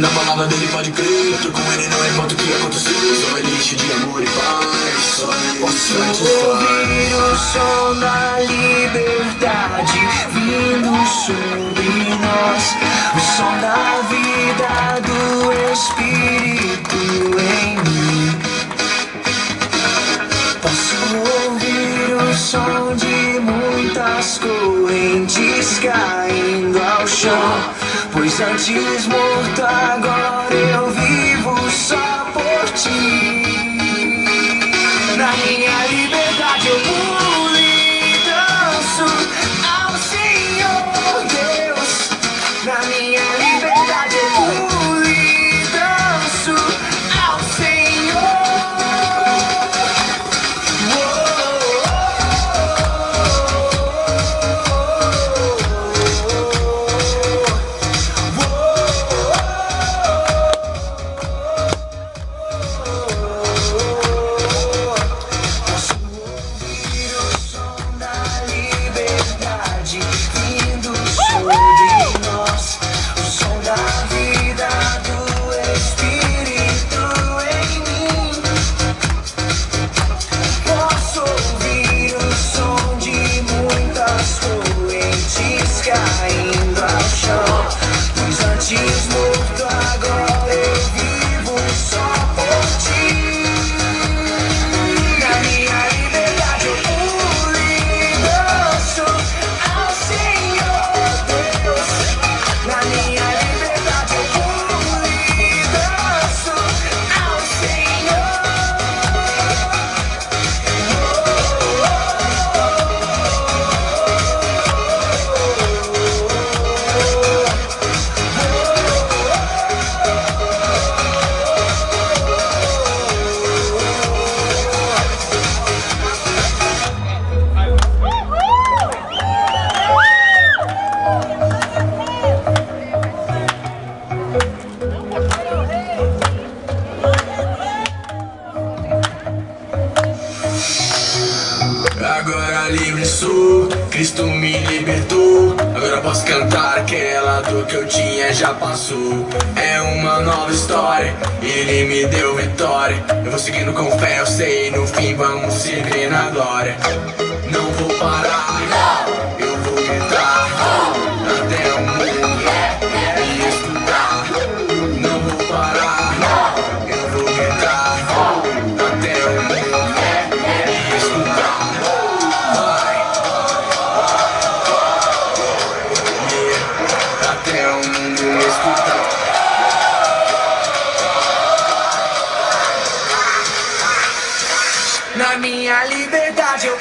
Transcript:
Na palavra dele pode crer, tô com ele, não importa o que aconteceu. Só ele enche de amor e paz, só ele posso satisfaz. ouvir o som da liberdade vindo sobre nós, o som da vida do Espírito em mim. Posso ouvir o som de muitas correntes caindo ao chão, pois antes morto agora eu vivo só por ti. Na minha liberdade eu pulo e danço ao Senhor Deus. Na minha liberdade eu pulo e danço ao Senhor. Agora livre sou, Cristo me libertou. Agora posso cantar, aquela dor que eu tinha já passou. É uma nova história, Ele me deu vitória. Eu vou seguindo com fé, eu sei, no fim vamos se ver na glória. Não vou parar, eu vou gritar até o mundo me escutar. Não vou parar, eu vou gritar até o mundo me escutar. Até o mundo me escutar. Na minha liberdade eu